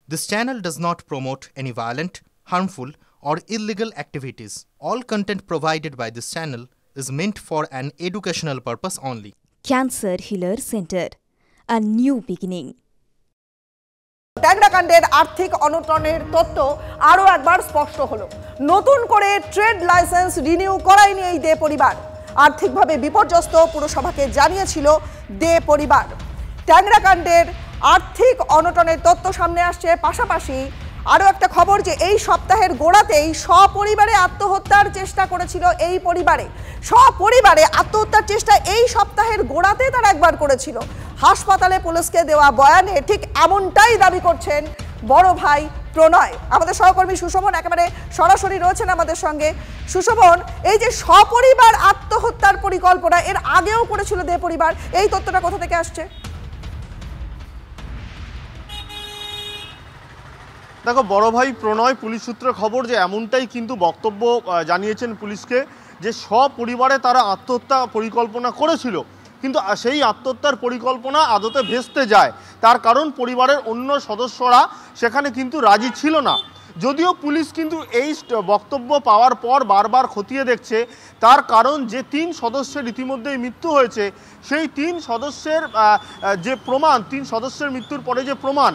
This channel does not promote any violent, harmful, or illegal activities. All content provided by this channel is meant for an educational purpose only. Cancer Healer Center, a new beginning. ট্যাংরা কাণ্ডের আর্থিক অনটনের তথ্য আরও একবার স্পষ্ট হলো। নতুন করে ট্রেড লাইসেন্স রিনিউ করায়নি এই দে পরিবার। আর্থিকভাবে বিপর্যস্ত পুরসভাকে জানিয়েছিল দে পরিবার। ট্যাংরা কাণ্ডের আর্থিক অনটনের তথ্য সামনে আসছে, পাশাপাশি আরও একটা খবর যে এই সপ্তাহের গোড়াতেই সপরিবারে আত্মহত্যার চেষ্টা করেছিল এই পরিবারে। সপরিবারে আত্মহত্যার চেষ্টা এই সপ্তাহের গোড়াতে তারা একবার করেছিল। হাসপাতালে পুলিশকে দেওয়া বয়ানে ঠিক এমনটাই দাবি করছেন বড় ভাই প্রণয়। আমাদের সহকর্মী সুশোভন একেবারে সরাসরি রয়েছেন আমাদের সঙ্গে। সুশোভন, এই যে সপরিবার আত্মহত্যার পরিকল্পনা এর আগেও করেছিল দে পরিবার, এই তথ্যটা কোথা থেকে আসছে? দেখো, বড় ভাই প্রণয় পুলিশ সূত্রে খবর যে এমনটাই কিন্তু বক্তব্য জানিয়েছেন পুলিশকে, যে সপরিবারে তারা আত্মহত্যা পরিকল্পনা করেছিল, কিন্তু সেই আত্মহত্যার পরিকল্পনা আদতে ভেস্তে যায়। তার কারণ পরিবারের অন্য সদস্যরা সেখানে কিন্তু রাজি ছিল না। যদিও পুলিশ কিন্তু এই বক্তব্য পাওয়ার পর বারবার খতিয়ে দেখছে, তার কারণ যে 3 সদস্যের ইতিমধ্যেই মৃত্যু হয়েছে, সেই 3 সদস্যের যে প্রমাণ, 3 সদস্যের মৃত্যুর পরে যে প্রমাণ,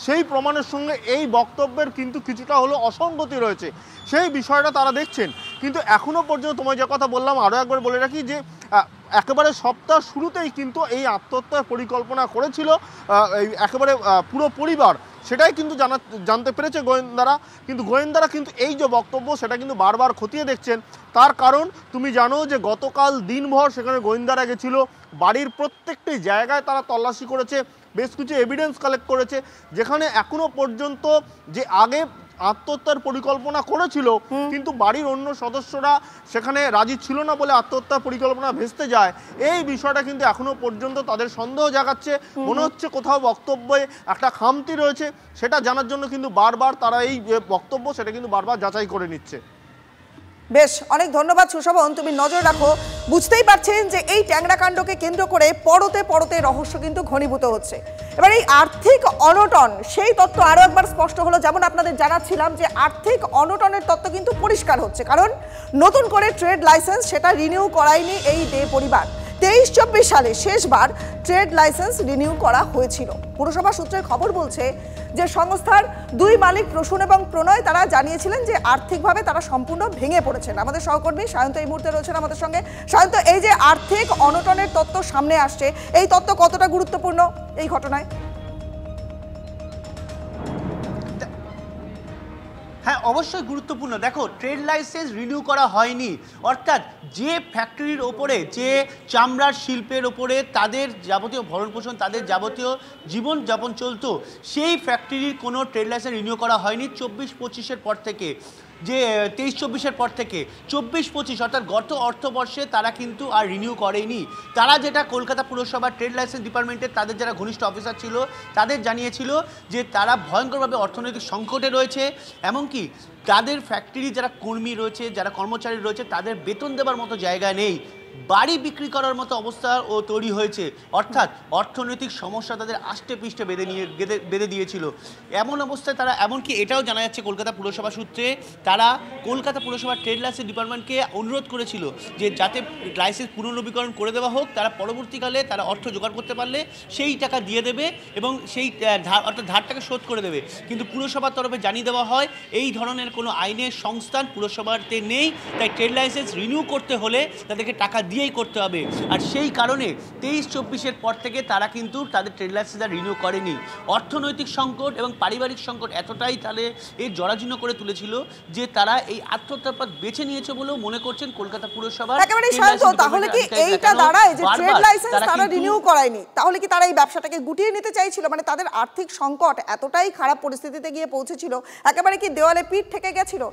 সেই প্রমাণের সঙ্গে এই বক্তব্যের কিন্তু কিছুটা হলো অসঙ্গতি রয়েছে। সেই বিষয়টা তারা দেখছেন। কিন্তু এখনও পর্যন্ত তোমায় যে কথা বললাম আরও একবার বলে রাখি যে একেবারে সপ্তাহ শুরুতেই কিন্তু এই আত্মহত্যার পরিকল্পনা করেছিল একেবারে পুরো পরিবার, সেটাই কিন্তু জানতে পেরেছে গোয়েন্দারা। কিন্তু গোয়েন্দারা কিন্তু এই যে বক্তব্য সেটা কিন্তু বারবার খতিয়ে দেখছেন। তার কারণ তুমি জানো যে গতকাল দিনভর সেখানে গোয়েন্দারা গেছিল, বাড়ির প্রত্যেকটি জায়গায় তারা তল্লাশি করেছে, বেশ কিছু এভিডেন্স কালেক্ট করেছে, যেখানে এখনো পর্যন্ত যে আগে আত্মহত্যার পরিকল্পনা করেছিল কিন্তু বাড়ির অন্য সদস্যরা সেখানে রাজি ছিল না বলে আত্মহত্যার পরিকল্পনা ভেস্তে যায়, এই বিষয়টা কিন্তু এখনো পর্যন্ত তাদের সন্দেহ জাগাচ্ছে। মনে হচ্ছে কোথাও বক্তব্যে একটা খামতি রয়েছে, সেটা জানার জন্য কিন্তু বারবার তারা এই বক্তব্য সেটা কিন্তু বারবার যাচাই করে নিচ্ছে। বেশ, অনেক ধন্যবাদ সুশোভন, তুমি নজর রাখো। বুঝতেই পারছেন যে এই ট্যাংরা কাণ্ডকে কেন্দ্র করে পরতে পরতে রহস্য কিন্তু ঘনীভূত হচ্ছে। এবার এই আর্থিক অনটন, সেই তথ্য আরও একবার স্পষ্ট হলো। যেমন আপনাদের জানাচ্ছিলাম যে আর্থিক অনটনের তথ্য কিন্তু পরিষ্কার হচ্ছে, কারণ নতুন করে ট্রেড লাইসেন্স সেটা রিনিউ করায়নি এই দে পরিবার। 23-24 সালে শেষবার ট্রেড লাইসেন্স রিনিউ করা হয়েছিল। পুরসভা সূত্রের খবর বলছে যে সংস্থার 2 মালিক প্রসূন এবং প্রণয় তারা জানিয়েছিলেন যে আর্থিকভাবে তারা সম্পূর্ণ ভেঙে পড়েছেন। আমাদের সহকর্মী সায়ন্ত এই মুহূর্তে রয়েছেন আমাদের সঙ্গে। সায়ন্ত, এই যে আর্থিক অনটনের তথ্য সামনে আসছে, এই তথ্য কতটা গুরুত্বপূর্ণ এই ঘটনায়? হ্যাঁ, অবশ্যই গুরুত্বপূর্ণ। দেখো, ট্রেড লাইসেন্স রিনিউ করা হয়নি, অর্থাৎ যে ফ্যাক্টরির ওপরে, যে চামড়ার শিল্পের ওপরে তাদের যাবতীয় ভরণ পোষণ, তাদের যাবতীয় জীবনযাপন চলতো, সেই ফ্যাক্টরির কোনো ট্রেড লাইসেন্স রিনিউ করা হয়নি 24-25-এর পর থেকে। যে 23-24-এর পর থেকে 24-25 অর্থাৎ গত অর্থবর্ষে তারা কিন্তু আর রিনিউ করেনি। তারা যেটা কলকাতা পুরসভার ট্রেড লাইসেন্স ডিপার্টমেন্টের তাদের যারা ঘনিষ্ঠ অফিসার ছিল তাদের জানিয়েছিল যে তারা ভয়ঙ্করভাবে অর্থনৈতিক সংকটে রয়েছে, এমনকি তাদের ফ্যাক্টরি যারা কর্মী রয়েছে, যারা কর্মচারী রয়েছে, তাদের বেতন দেওয়ার মতো জায়গা নেই, বাড়ি বিক্রি করার মতো অবস্থা তৈরি হয়েছে। অর্থাৎ অর্থনৈতিক সমস্যা তাদের আষ্টে পৃষ্ঠে বেঁধে দিয়েছিল। এমন অবস্থায় তারা, এমনকি এটাও জানা যাচ্ছে কলকাতা পুরসভা সূত্রে, তারা কলকাতা পুরসভার ট্রেড লাইসেন্স ডিপার্টমেন্টকে অনুরোধ করেছিল যে যাতে লাইসেন্স পুনর্নবীকরণ করে দেওয়া হোক, তারা পরবর্তীকালে তারা অর্থ জোগাড় করতে পারলে সেই টাকা দিয়ে দেবে এবং সেই অর্থাৎ ধারটাকে শোধ করে দেবে। কিন্তু পুরসভার তরফে জানিয়ে দেওয়া হয় এই ধরনের কোনো আইনের সংস্থান পুরসভাতে নেই, তাই ট্রেড লাইসেন্স রিনিউ করতে হলে তাদেরকে টাকা দিয়েই করতে হবে। আর সেই কারণে 23-24-এর পর থেকে তারা কিন্তু তাদের ট্রেড লাইসেন্স রিনিউ করেনি। অর্থনৈতিক সংকট এবং পারিবারিক সংকট এতটাই তাহলে এই জরাজীর্ণ করে তুলেছিল যে তারা এই আত্মহত্যার পথ বেছে নিয়েছে বলেও মনে করছেন কলকাতা পুরসভার। একেবারে শান্ত, তাহলে কি এইটা দাঁড়ায় যে ট্রেড লাইসেন্স তারা রিনিউ করায়নি, তাহলে কি তারা এই ব্যবসাটাকে গুটিয়ে নিতে চাইছিল? মানে তাদের আর্থিক সংকট এতটাই খারাপ পরিস্থিতিতে গিয়ে পৌঁছেছিল, একেবারে কি দেওয়ালে পিঠ ঠেকে গেছিল?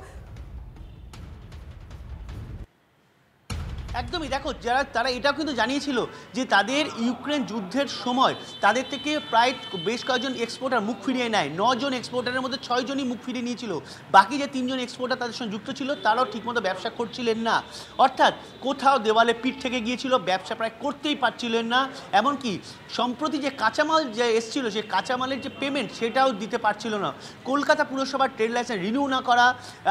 একদমই, দেখো তারা এটাও কিন্তু জানিয়েছিল যে তাদের ইউক্রেন যুদ্ধের সময় তাদের থেকে প্রায় বেশ কয়েকজন এক্সপোর্টার মুখ ফিরিয়ে নেয়। 9 জন এক্সপোর্টারের মধ্যে 6 জনই মুখ ফিরিয়ে নিয়েছিল। বাকি যে 3 জন এক্সপোর্টার তাদের সঙ্গে যুক্ত ছিল তারাও ঠিকমতো ব্যবসা করছিলেন না, অর্থাৎ কোথাও দেওয়ালে পিঠ থেকে গিয়েছিল, ব্যবসা প্রায় করতেই পারছিলেন না। এমনকি সম্প্রতি যে কাঁচামাল যে এসেছিল সেই কাঁচামালের যে পেমেন্ট সেটাও দিতে পারছিল না। কলকাতা পুরসভার ট্রেড লাইসেন্স রিনিউ না করা,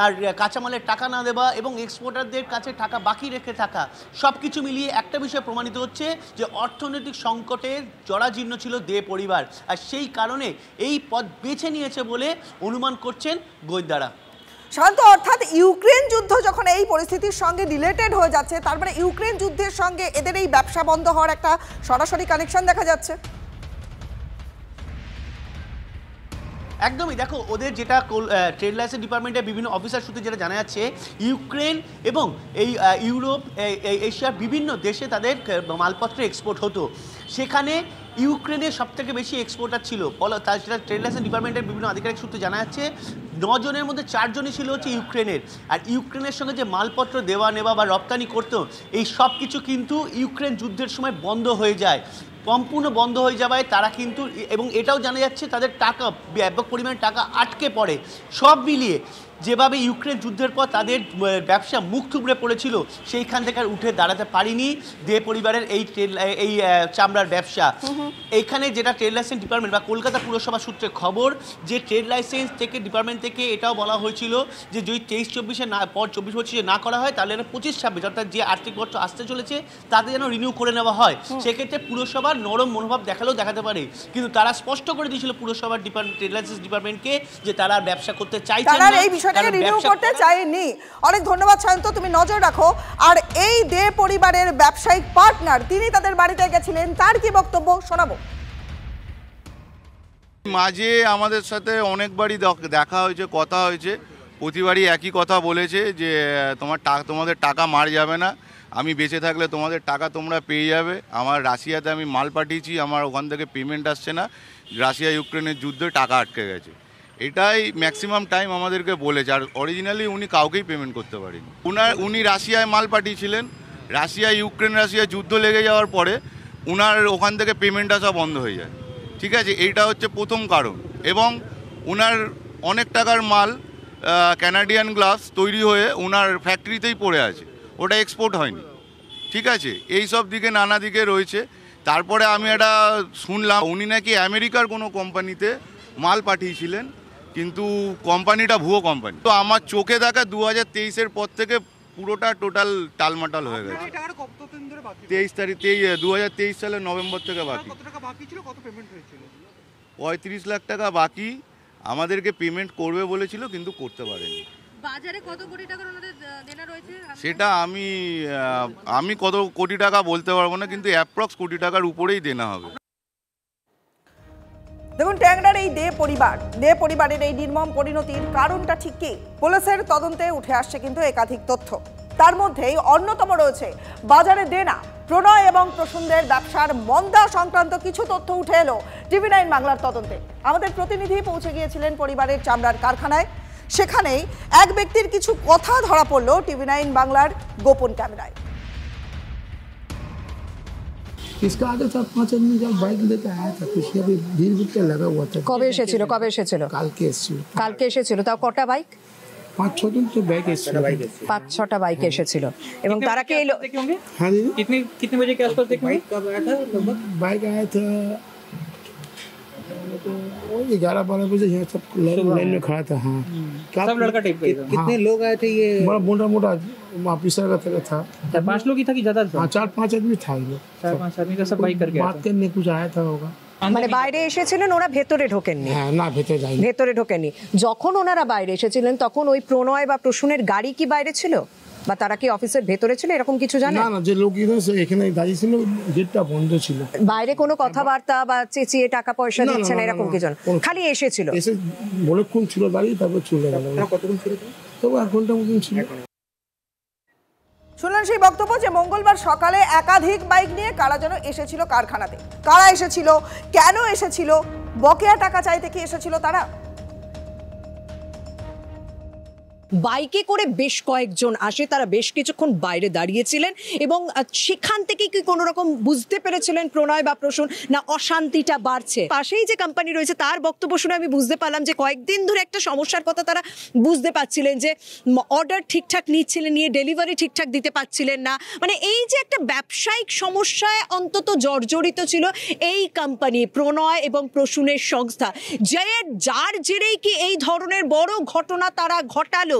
আর কাঁচামালের টাকা না দেওয়া এবং এক্সপোর্টারদের কাছে টাকা বাকি রেখে থাকা, সব কিছু মিলিয়ে একটা বিষয় প্রমাণিত হচ্ছে যে অর্থনৈতিক সংকটে জরাজীর্ণ ছিল দে পরিবার, আর সেই কারণে এই পথ বেছে নিয়েছে বলে অনুমান করছেন গোয়েন্দারা। শান্ত, অর্থাৎ ইউক্রেন যুদ্ধ যখন এই পরিস্থিতির সঙ্গে রিলেটেড হয়ে যাচ্ছে, তার মানে ইউক্রেন যুদ্ধের সঙ্গে এদের এই ব্যবসা বন্ধ হওয়ার একটা সরাসরি কানেকশন দেখা যাচ্ছে। একদমই, দেখো ওদের যেটা ট্রেড লাইসেন্স ডিপার্টমেন্টের বিভিন্ন অফিসার সূত্রে যেটা জানা যাচ্ছে, ইউক্রেন এবং এই ইউরোপ, এশিয়ার বিভিন্ন দেশে তাদের মালপত্র এক্সপোর্ট হতো। সেখানে ইউক্রেনের সবথেকে বেশি এক্সপোর্টার ছিল, তার সেটা ট্রেড লাইসেন্স ডিপার্টমেন্টের বিভিন্ন আধিকারিক সূত্রে জানা যাচ্ছে। 9 জনের মধ্যে 4 জনই ছিল হচ্ছে ইউক্রেনের। আর ইউক্রেনের সঙ্গে যে মালপত্র দেওয়া নেওয়া বা রপ্তানি করতো, এই সব কিছু কিন্তু ইউক্রেন যুদ্ধের সময় বন্ধ হয়ে যায়। সম্পূর্ণ বন্ধ হয়ে যাওয়ায় তারা কিন্তু, এবং এটাও জানা যাচ্ছে তাদের টাকা, ব্যাপক পরিমাণে টাকা আটকে পড়ে। সব মিলিয়ে যেভাবে ইউক্রেন যুদ্ধের পর তাদের ব্যবসা মুখ থুবড়ে পড়েছিল, সেইখান থেকে উঠে দাঁড়াতে পারিনি দে পরিবারের এই চামড়ার ব্যবসা। এইখানে যেটা ট্রেড লাইসেন্স ডিপার্টমেন্ট বা কলকাতা পুরসভা সূত্রে খবর, যে ট্রেড লাইসেন্স থেকে ডিপার্টমেন্ট থেকে এটাও বলা হয়েছিল যে যদি 23-24 না পর 24-25 না করা হয়, তাহলে 25-26 অর্থাৎ যে আর্থিক বছর আসতে চলেছে তাতে যেন রিনিউ করে নেওয়া হয়। সেক্ষেত্রে পুরসভার নরম মনোভাব দেখালেও দেখাতে পারে, কিন্তু তারা স্পষ্ট করে দিয়েছিল পুরসভার ট্রেড লাইসেন্স ডিপার্টমেন্টকে যে তারা ব্যবসা করতে চাইছেন না, রিনিউ করতে চাইনি। অনেক ধন্যবাদ সায়ন্ত, তুমি নজর রাখো। আর এই দে পরিবারের ব্যবসায়িক পার্টনার, তিনি তাদের বাড়িতে গেছিলেন, তার কি বক্তব্য শোনাবো। মাঝে আমাদের সাথে অনেকবারই দেখা হয়েছে, কথা হয়েছে, প্রতিবারই একই কথা বলেছে যে তোমাদের টাকা মার যাবে না, আমি বেঁচে থাকলে তোমাদের টাকা তোমরা পেয়ে যাবে। আমার রাশিয়াতে আমি মাল পাঠিয়েছি, আমার ওখান থেকে পেমেন্ট আসছে না, রাশিয়া ইউক্রেনের যুদ্ধে টাকা আটকে গেছে। এটাই ম্যাক্সিমাম টাইম আমাদেরকে বলেছে। আর অরিজিনালি উনি কাউকেই পেমেন্ট করতে পারেনি। উনি রাশিয়ায় মাল পাঠিয়েছিলেন, রাশিয়া যুদ্ধ লেগে যাওয়ার পরে উনার ওখান থেকে পেমেন্ট আসা বন্ধ হয়ে যায়। ঠিক আছে, এইটা হচ্ছে প্রথম কারণ। এবং উনার অনেক টাকার মাল ক্যানাডিয়ান গ্লাভস তৈরি হয়ে উনার ফ্যাক্টরিতেই পড়ে আছে, ওটা এক্সপোর্ট হয়নি। ঠিক আছে, এই সব দিকে নানা দিকে রয়েছে। তারপরে আমি এটা শুনলাম উনি নাকি আমেরিকার কোনো কোম্পানিতে মাল পাঠিয়েছিলেন, কিন্তু কোম্পানিটা ভুয়ো কোম্পানি। তো আমার চোখে দেখা 2023-এর পর থেকে পুরোটা টোটাল টালমাটাল হয়ে গেছে। 2023 সালের নভেম্বর থেকে বাকি। 35 লাখ টাকা বাকি, আমাদেরকে পেমেন্ট করবে বলেছিল কিন্তু করতে পারেনি। বাজারে কত কোটি টাকার ওনাদের দেনা রয়েছে সেটা আমি কত কোটি টাকা বলতে পারবো না, কিন্তু অ্যাপ্রক্স কোটি টাকার উপরেই দেনা হবে। দেখুন, ট্যাংরার এই দে পরিবারের এই নির্মম পরিণতির কারণটা ঠিক কি? পুলিশের তদন্তে উঠে আসছে কিন্তু একাধিক তথ্য। তার মধ্যেই অন্যতম রয়েছে বাজারে দেনা, প্রণয় এবং প্রসূনদের ব্যবসার মন্দা সংক্রান্ত কিছু তথ্য উঠে এলো TV9 বাংলার তদন্তে। আমাদের প্রতিনিধি পৌঁছে গিয়েছিলেন পরিবারের চামড়ার কারখানায়। সেখানেই এক ব্যক্তির কিছু কথা ধরা পড়ল TV9 বাংলার গোপন ক্যামেরায়। इसका आगे था 5 आदमी जब बाइक लेके आया था, कुछ अभी भीड़ क्या लगा हुआ था। কবে এসেছিল? কালকে এসেছিল। তাও কটা বাইক? 5-6 दिन तो बाइक एसছিল, 5-6টা বাইক এসেছিল। এবং তারা কি এলো? हाँ दीदी, कितने बजे के आसपास देखे? कब आया था लगभग? बाइक आया था तो 11-12 बजे। यहाँ सब लाइन में खड़ा था। हाँ, सब लड़का टाइप का। कितने लोग आए थे? ये बड़ा मोटा ऑफिसर का था। 4-5 लोग ही था कि ज्यादा था? हाँ, 4-5 आदमी था। 4-5 आदमी का सब बाइक करके बात करने कुछ आया था होगा। মানে বাইরে এসেছিলেন, ওরা ভেতরে ঢোকেননি? হ্যাঁ, না ভেতরে ঢোকেননি। যখন ওনারা বাইরে এসেছিলেন তখন ওই প্রণয় বা প্রসূনের গাড়ি কি বাইরে ছিল, বা তারা কি অফিসের ভেতরে ছিল, এরকম কিছু জানেন? না, যে লোক এখানে দাঁড়িয়ে ছিল, গেটটা বন্ধ ছিল। বাইরে কোনো কথাবার্তা বা চেঁচিয়ে টাকা পয়সা দিচ্ছেন এরকম কিছু? খালি এসেছিল, এসে বলেক্ষণ ছিল দাঁড়িয়ে, তারপর চলে গেল। কতক্ষণ ছিল? তবু 1 ঘন্টা মতন ছিল। শুনলেন সেই বক্তব্য যে মঙ্গলবার সকালে একাধিক বাইক নিয়ে কারা যেন এসেছিল কারখানাতে। কারা এসেছিল, কেন এসেছিল, বকেয়া টাকা চাইতে কি এসেছিল তারা? বাইকে করে বেশ কয়েকজন আসে, তারা বেশ কিছুক্ষণ বাইরে দাঁড়িয়েছিলেন এবং সেখান থেকে কি কোনো রকম বুঝতে পেরেছিলেন প্রণয় বা প্রসূন না অশান্তিটা বাড়ছে? পাশেই যে কোম্পানি রয়েছে তার বক্তব্য শুনে আমি বুঝতে পারলাম যে কয়েকদিন ধরে একটা সমস্যার কথা তারা বুঝতে পারছিলেন, যে অর্ডার ঠিকঠাক নিচ্ছিলেন, নিয়ে ডেলিভারি ঠিকঠাক দিতে পারছিলেন না। মানে এই যে একটা ব্যবসায়িক সমস্যায় অন্তত জর্জরিত ছিল এই কোম্পানি, প্রণয় এবং প্রসূনের সংস্থা, যার জেরেই কি এই ধরনের বড় ঘটনা তারা ঘটালো।